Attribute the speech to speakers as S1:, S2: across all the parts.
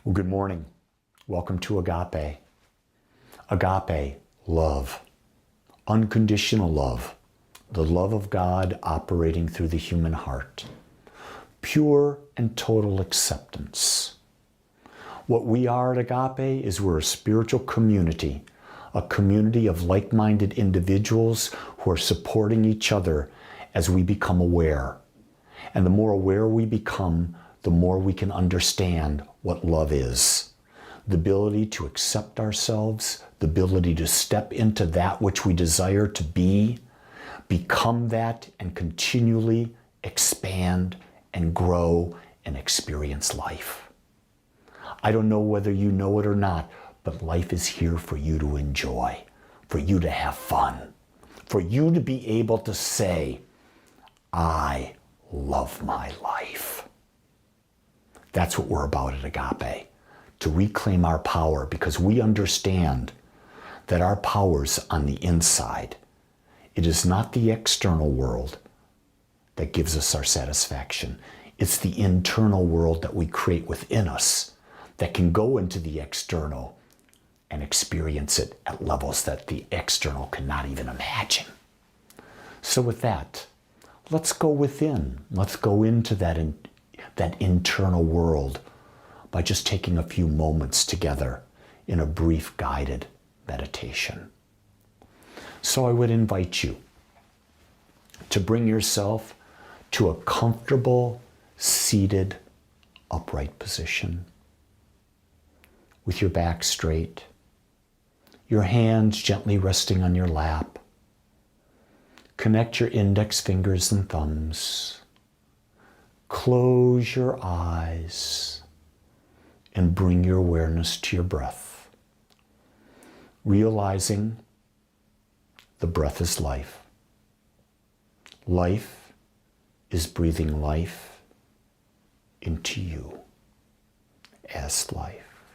S1: Well, good morning. Welcome to Agape. Agape, love. Unconditional love. The love of God operating through the human heart. Pure and total acceptance. What we are at Agape is we're a spiritual community, a community of like-minded individuals who are supporting each other as we become aware. And the more aware we become, the more we can understand what love is. The ability to accept ourselves, the ability to step into that which we desire to be, become that, and continually expand and grow and experience life. I don't know whether you know it or not, but life is here for you to enjoy, for you to have fun, for you to be able to say, I love my life. That's what we're about at Agape, to reclaim our power, because we understand that our power's on the inside. It is not the external world that gives us our satisfaction. It's the internal world that we create within us that can go into the external and experience it at levels that the external cannot even imagine. So with that, let's go within. Let's go into that internal world by just taking a few moments together in a brief guided meditation. So I would invite you to bring yourself to a comfortable, seated, upright position with your back straight, your hands gently resting on your lap. Connect your index fingers and thumbs. Close your eyes and bring your awareness to your breath, realizing the breath is life. Life is breathing life into you as life.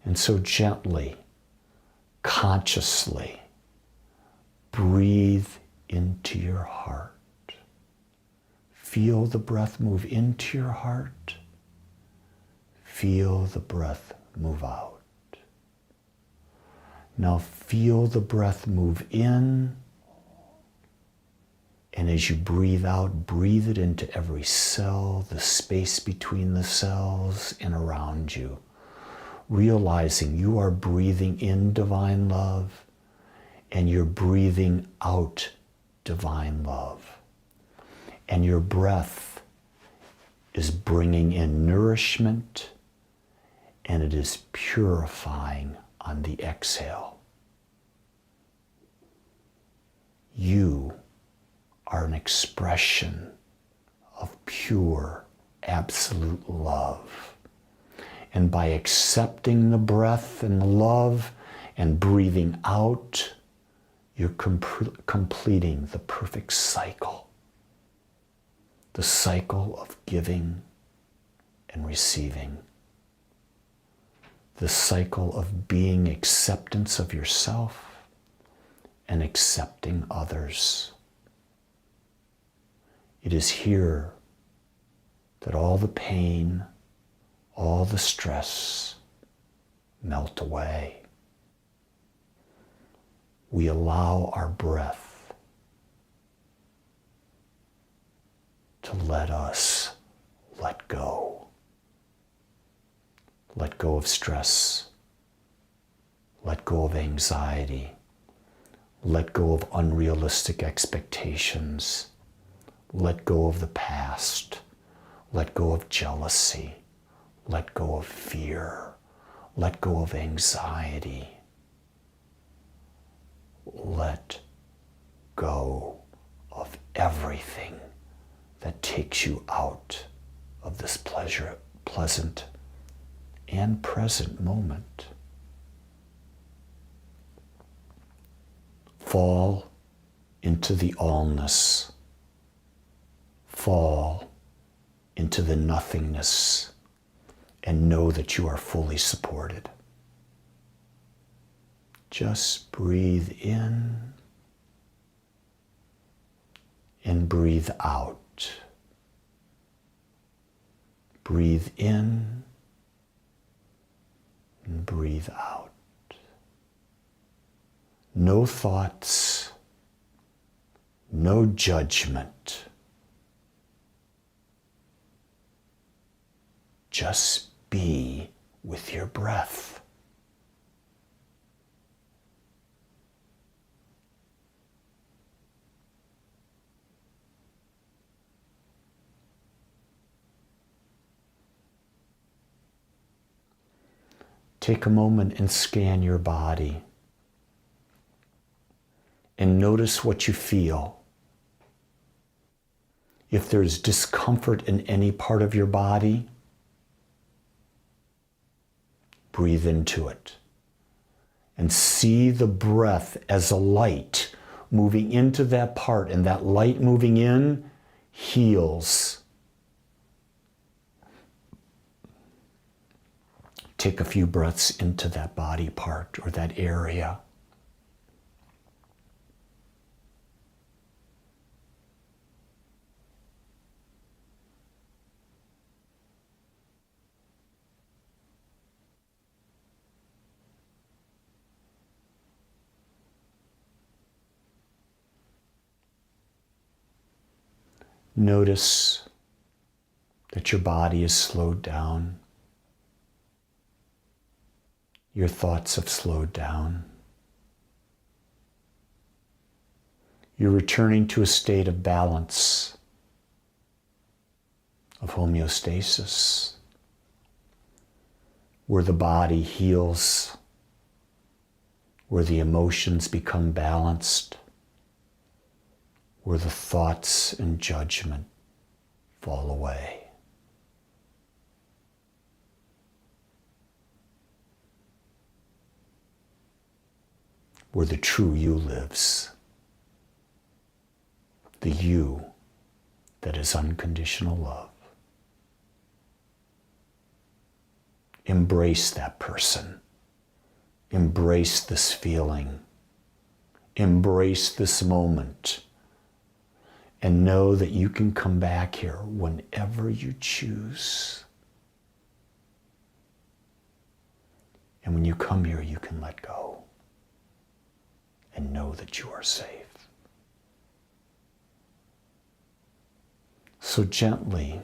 S1: And so gently, consciously, breathe into your heart. Feel the breath move into your heart. Feel the breath move out. Now feel the breath move in. And as you breathe out, breathe it into every cell, the space between the cells and around you. Realizing you are breathing in divine love and you're breathing out divine love. And your breath is bringing in nourishment and it is purifying on the exhale. You are an expression of pure, absolute love. And by accepting the breath and the love and breathing out, you're completing the perfect cycle. The cycle of giving and receiving. The cycle of being acceptance of yourself and accepting others. It is here that all the pain, all the stress melt away. We allow our breath to let us let go. Let go of stress. Let go of anxiety. Let go of unrealistic expectations. Let go of the past. Let go of jealousy. Let go of fear. Let go of anxiety. Let go of everything that takes you out of this pleasant and present moment. Fall into the allness. Fall into the nothingness and know that you are fully supported. Just breathe in and breathe out. Breathe in and breathe out. No thoughts, no judgment. Just be with your breath. Take a moment and scan your body and notice what you feel. If there's discomfort in any part of your body, breathe into it and see the breath as a light moving into that part, and that light moving in heals. Take a few breaths into that body part or that area. Notice that your body is slowed down. Your thoughts have slowed down. You're returning to a state of balance, of homeostasis, where the body heals, where the emotions become balanced, where the thoughts and judgment fall away. Where the true you lives, the you that is unconditional love. Embrace that person. Embrace this feeling. Embrace this moment. And know that you can come back here whenever you choose. And when you come here, you can let go. And know that you are safe. So gently,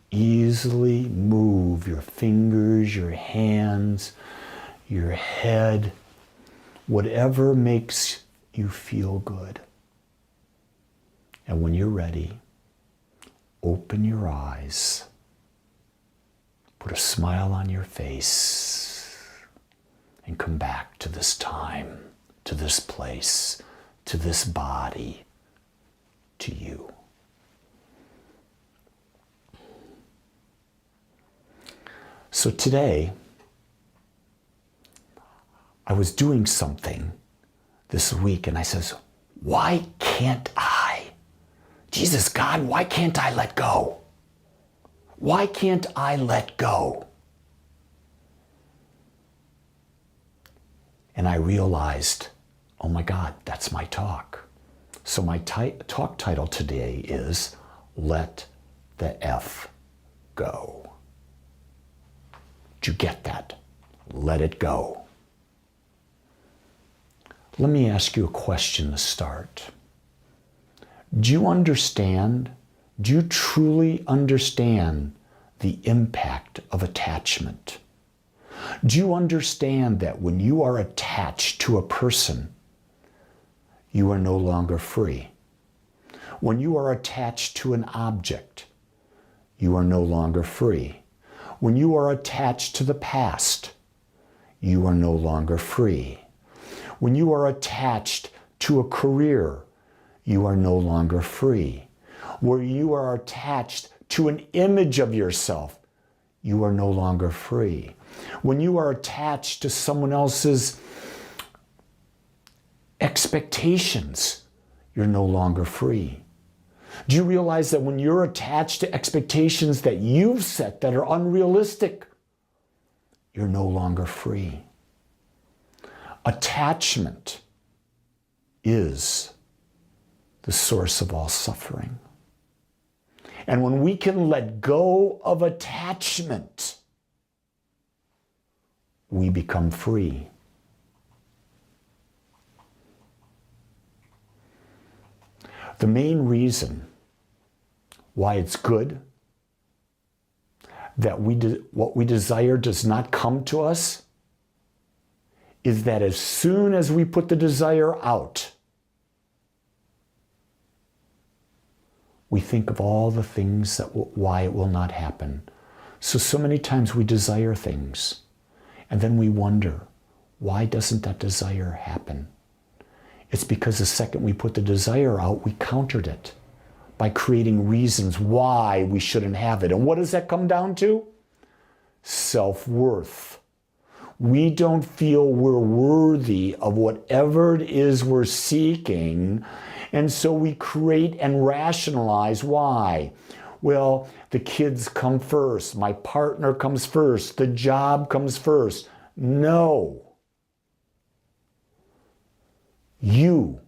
S1: easily move your fingers, your hands, your head, whatever makes you feel good. And when you're ready, open your eyes, put a smile on your face, and come back to this time, to this place, to this body, to you. So today, I was doing something this week and I says, why can't I? Jesus, God, why can't I let go? Why can't I let go? And I realized, oh my God, that's my talk. So my talk title today is Let the F Go. Did you get that? Let it go. Let me ask you a question to start. Do you understand? Do you truly understand the impact of attachment? Do you understand that when you are attached to a person, you are no longer free? When you are attached to an object, you are no longer free. When you are attached to the past, you are no longer free. When you are attached to a career, you are no longer free. Where you are attached to an image of yourself, you are no longer free. When you are attached to someone else's expectations, you're no longer free. Do you realize that when you're attached to expectations that you've set that are unrealistic, you're no longer free? Attachment is the source of all suffering. And when we can let go of attachment, we become free. The main reason why it's good that what we desire does not come to us is that as soon as we put the desire out, we think of all the things that why it will not happen. So many times we desire things, and then we wonder, why doesn't that desire happen? It's because the second we put the desire out, we countered it by creating reasons why we shouldn't have it. And what does that come down to? Self-worth. We don't feel we're worthy of whatever it is we're seeking, and so we create and rationalize why. Well, the kids come first, my partner comes first, the job comes first. No. You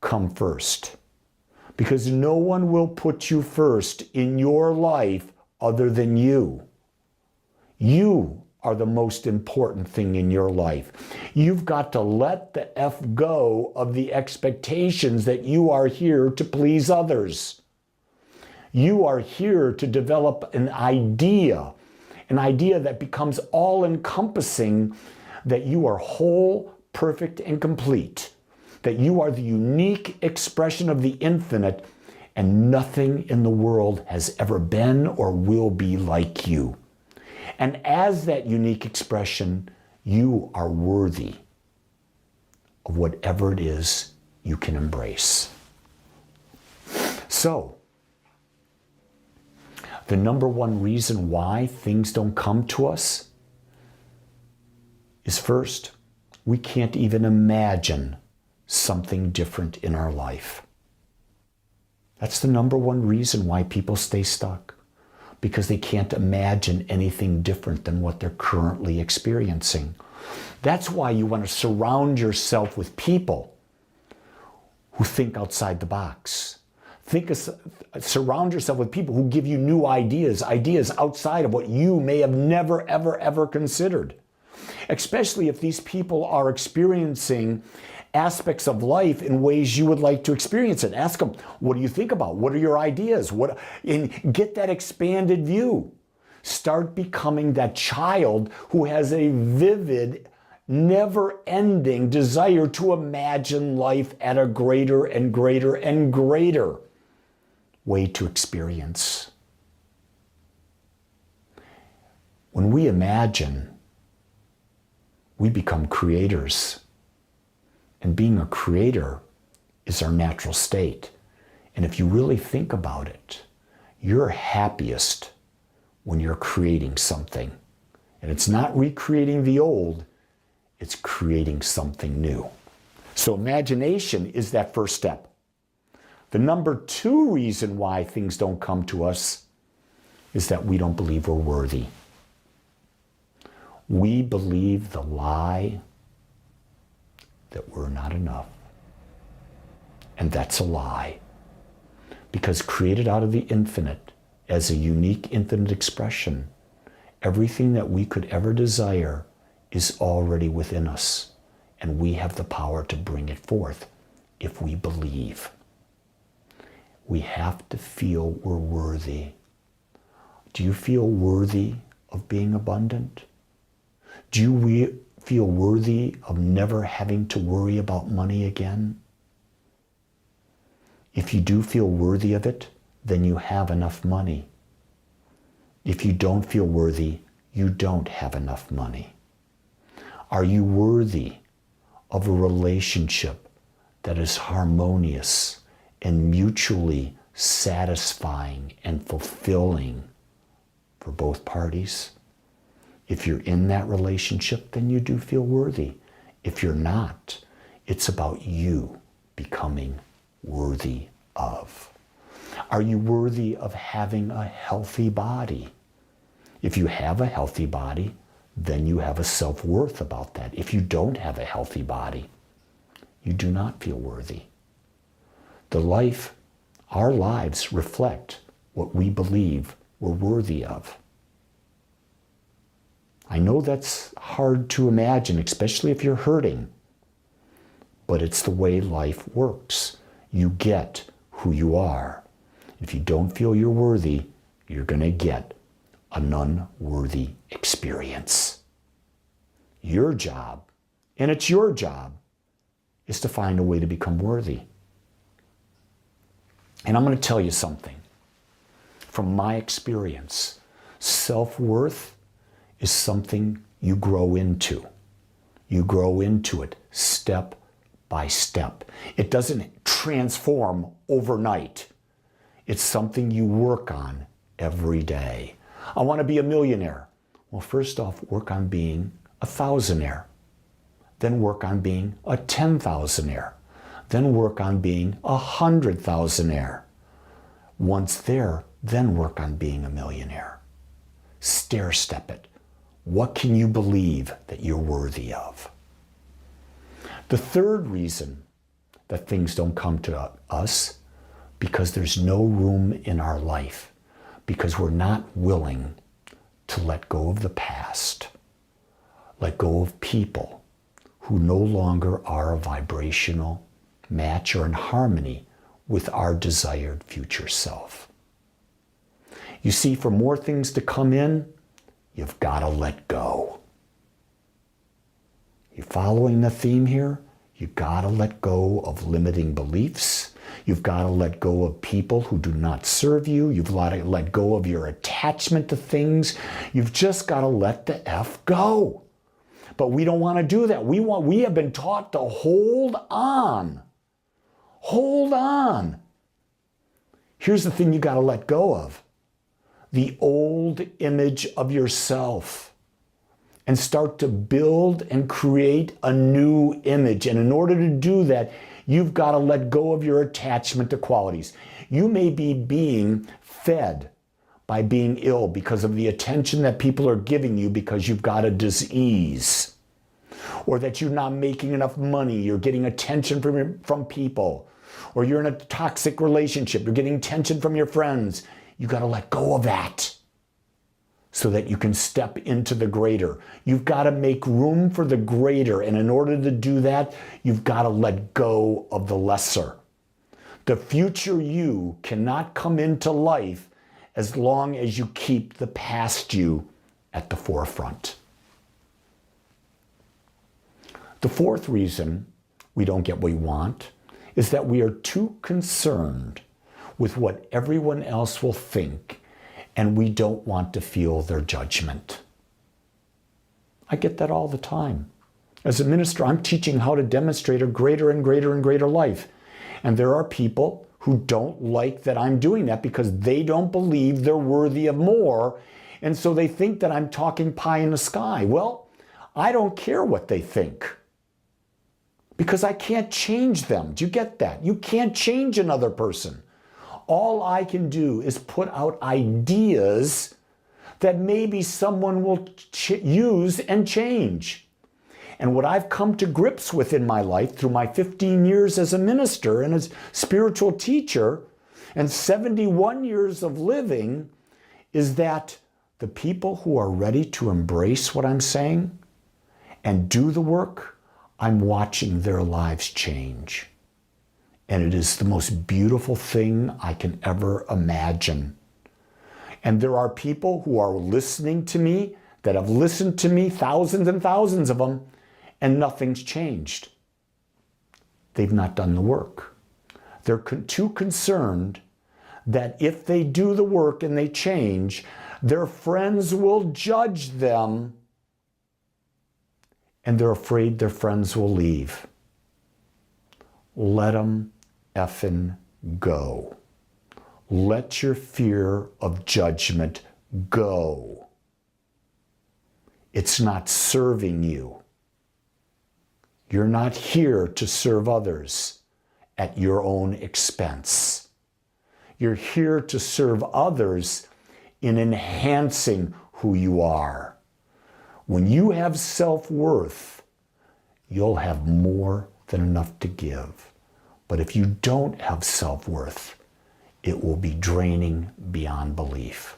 S1: come first, because no one will put you first in your life other than you. You are the most important thing in your life. You've got to let the F go of the expectations that you are here to please others. You are here to develop an idea that becomes all-encompassing, that you are whole, perfect, and complete, that you are the unique expression of the infinite, and nothing in the world has ever been or will be like you. And as that unique expression, you are worthy of whatever it is you can embrace. So, the number one reason why things don't come to us is, first, we can't even imagine something different in our life. That's the number one reason why people stay stuck, because they can't imagine anything different than what they're currently experiencing. That's why you want to surround yourself with people who think outside the box. Surround yourself with people who give you new ideas outside of what you may have never, ever, ever considered. Especially if these people are experiencing aspects of life in ways you would like to experience it. Ask them, what do you think about? What are your ideas? And get that expanded view. Start becoming that child who has a vivid, never-ending desire to imagine life at a greater and greater and greater way to experience. When we imagine, we become creators. And being a creator is our natural state. And if you really think about it, you're happiest when you're creating something. And it's not recreating the old, it's creating something new. So imagination is that first step. The number two reason why things don't come to us is that we don't believe we're worthy. We believe the lie that we're not enough. And that's a lie. Because created out of the infinite, as a unique infinite expression, everything that we could ever desire is already within us. And we have the power to bring it forth if we believe. We have to feel we're worthy. Do you feel worthy of being abundant? Do you feel worthy of never having to worry about money again? If you do feel worthy of it, then you have enough money. If you don't feel worthy, you don't have enough money. Are you worthy of a relationship that is harmonious and mutually satisfying and fulfilling for both parties? If you're in that relationship, then you do feel worthy. If you're not, it's about you becoming worthy of. Are you worthy of having a healthy body? If you have a healthy body, then you have a self-worth about that. If you don't have a healthy body, you do not feel worthy. Our lives reflect what we believe we're worthy of. I know that's hard to imagine, especially if you're hurting, but it's the way life works. You get who you are. If you don't feel you're worthy, you're going to get an unworthy experience. Your job, and it's your job, is to find a way to become worthy. And I'm going to tell you something. From my experience, self-worth is something you grow into. You grow into it step by step. It doesn't transform overnight. It's something you work on every day. I want to be a millionaire. Well, first off, work on being a thousandaire. Then work on being a 10,000aire. Then work on being a 100,000aire. Once there, then work on being a millionaire. Stair step it. What can you believe that you're worthy of? The third reason that things don't come to us, because there's no room in our life, because we're not willing to let go of the past, let go of people who no longer are a vibrational match or in harmony with our desired future self. You see, for more things to come in, you've got to let go. You following the theme here? You've got to let go of limiting beliefs. You've got to let go of people who do not serve you. You've got to let go of your attachment to things. You've just got to let the F go. But we don't want to do that. We have been taught to hold on. Hold on. Here's the thing you got to let go of. The old image of yourself, and start to build and create a new image. And in order to do that, you've got to let go of your attachment to qualities. You may be being fed by being ill because of the attention that people are giving you because you've got a disease, or that you're not making enough money, you're getting attention from people, or you're in a toxic relationship, you're getting attention from your friends. You got to let go of that so that you can step into the greater. You've got to make room for the greater. And in order to do that, you've got to let go of the lesser. The future you cannot come into life as long as you keep the past you at the forefront. The fourth reason we don't get what we want is that we are too concerned with what everyone else will think, and we don't want to feel their judgment. I get that all the time. As a minister, I'm teaching how to demonstrate a greater and greater and greater life. And there are people who don't like that I'm doing that because they don't believe they're worthy of more. And so they think that I'm talking pie in the sky. Well, I don't care what they think, because I can't change them. Do you get that? You can't change another person. All I can do is put out ideas that maybe someone will use and change. And what I've come to grips with in my life through my 15 years as a minister and as spiritual teacher and 71 years of living is that the people who are ready to embrace what I'm saying and do the work, I'm watching their lives change. And it is the most beautiful thing I can ever imagine. And there are people who are listening to me, that have listened to me, thousands and thousands of them, and nothing's changed. They've not done the work. They're too concerned that if they do the work and they change, their friends will judge them, and they're afraid their friends will leave. Let them effing go. Let your fear of judgment go. It's not serving you. You're not here to serve others at your own expense. You're here to serve others in enhancing who you are. When you have self-worth, you'll have more than enough to give. But if you don't have self-worth, it will be draining beyond belief.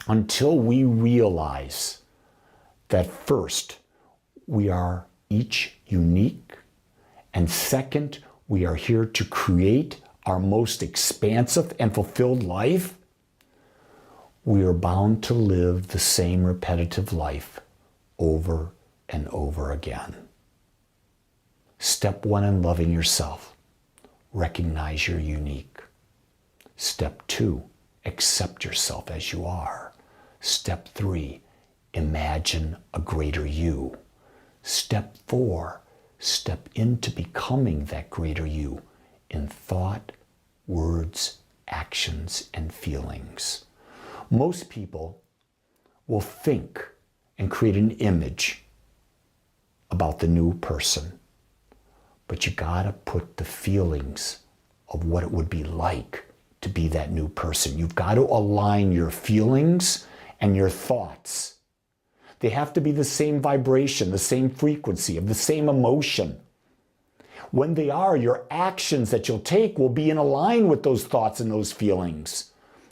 S1: Until we realize that first, we are each unique, and second, we are here to create our most expansive and fulfilled life, we are bound to live the same repetitive life over and over again. Step 1 in loving yourself, recognize you're unique. Step 2, accept yourself as you are. Step 3, imagine a greater you. Step 4, step into becoming that greater you in thought, words, actions, and feelings. Most people will think and create an image about the new person, but you gotta put the feelings of what it would be like to be that new person. You've got to align your feelings and your thoughts. They have to be the same vibration, the same frequency, of the same emotion. When they are, your actions that you'll take will be in line with those thoughts and those feelings.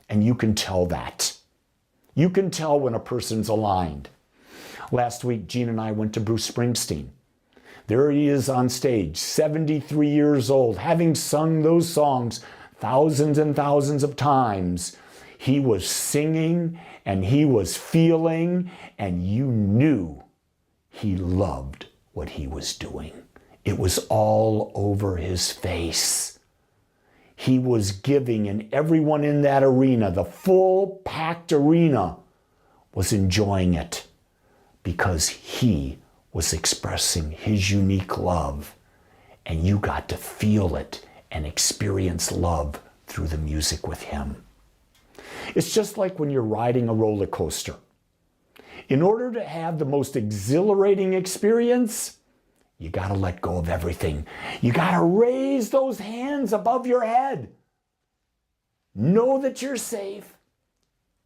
S1: And you can tell that. You can tell when a person's aligned. Last week, Gene and I went to Bruce Springsteen. There he is on stage, 73 years old, having sung those songs thousands and thousands of times. He was singing and he was feeling, and you knew he loved what he was doing. It was all over his face. He was giving, and everyone in that arena, the full packed arena, was enjoying it because he was expressing his unique love, and you got to feel it and experience love through the music with him. It's just like when you're riding a roller coaster. In order to have the most exhilarating experience, you got to let go of everything. You got to raise those hands above your head. Know that you're safe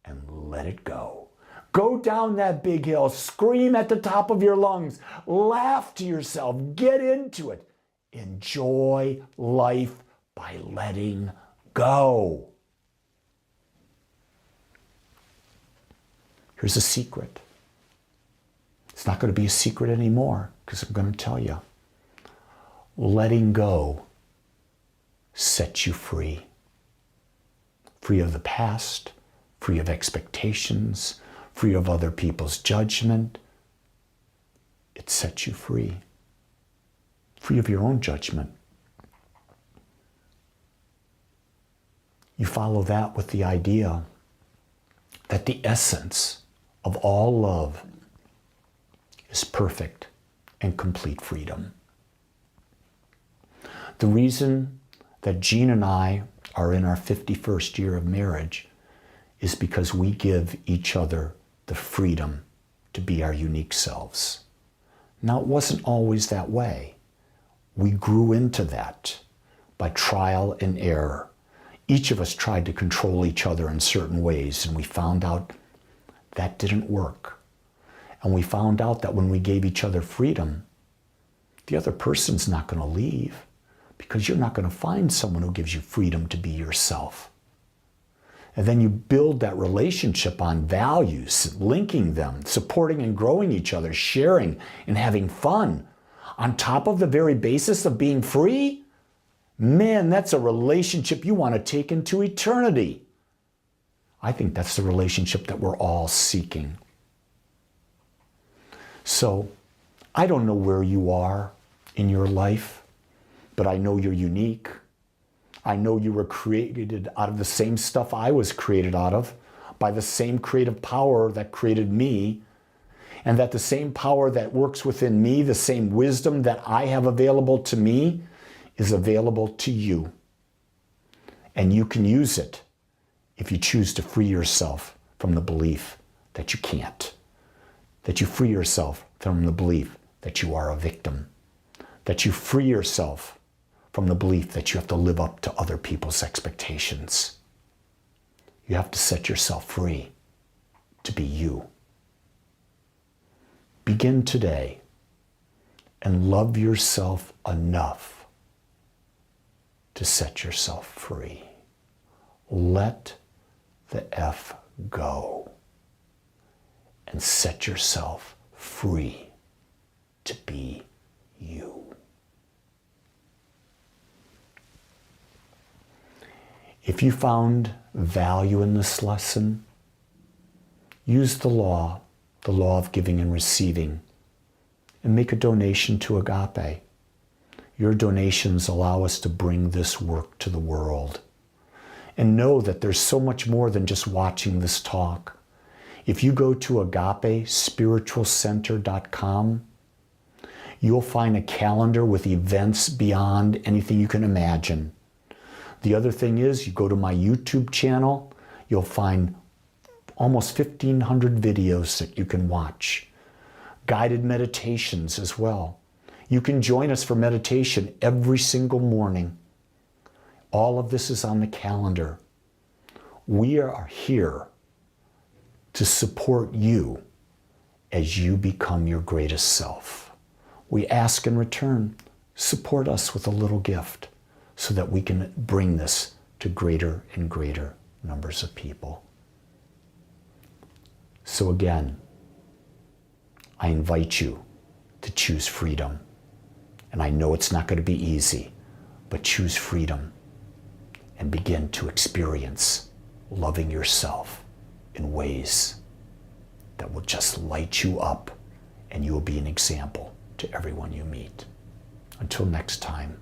S1: and let it go. Go down that big hill, scream at the top of your lungs, laugh to yourself, get into it. Enjoy life by letting go. Here's a secret. It's not going to be a secret anymore because I'm going to tell you. Letting go sets you free. Free of the past, free of expectations, free of other people's judgment. It sets you free. Free of your own judgment. You follow that with the idea that the essence of all love is perfect and complete freedom. The reason that Gene and I are in our 51st year of marriage is because we give each other the freedom to be our unique selves. Now, it wasn't always that way. We grew into that by trial and error. Each of us tried to control each other in certain ways, and we found out that didn't work. And we found out that when we gave each other freedom, the other person's not going to leave, because you're not going to find someone who gives you freedom to be yourself. And then you build that relationship on values, linking them, supporting and growing each other, sharing and having fun, on top of the very basis of being free. Man, that's a relationship you want to take into eternity. I think that's the relationship that we're all seeking. So, I don't know where you are in your life, but I know you're unique. I know you were created out of the same stuff I was created out of, by the same creative power that created me, and that the same power that works within me, the same wisdom that I have available to me, is available to you. And you can use it if you choose to free yourself from the belief that you can't. That you free yourself from the belief that you are a victim. That you free yourself from the belief that you have to live up to other people's expectations. You have to set yourself free to be you. Begin today and love yourself enough to set yourself free. let the F go and set yourself free to be you. If you found value in this lesson, use the law of giving and receiving, and make a donation to Agape. Your donations allow us to bring this work to the world. And know that there's so much more than just watching this talk. If you go to agapespiritualcenter.com, you'll find a calendar with events beyond anything you can imagine. The other thing is, you go to my YouTube channel, you'll find almost 1,500 videos that you can watch. Guided meditations as well. You can join us for meditation every single morning. All of this is on the calendar. We are here to support you as you become your greatest self. We ask in return, support us with a little gift so that we can bring this to greater and greater numbers of people. So again, I invite you to choose freedom. And I know it's not going to be easy, but choose freedom and begin to experience loving yourself in ways that will just light you up, and you will be an example to everyone you meet. Until next time.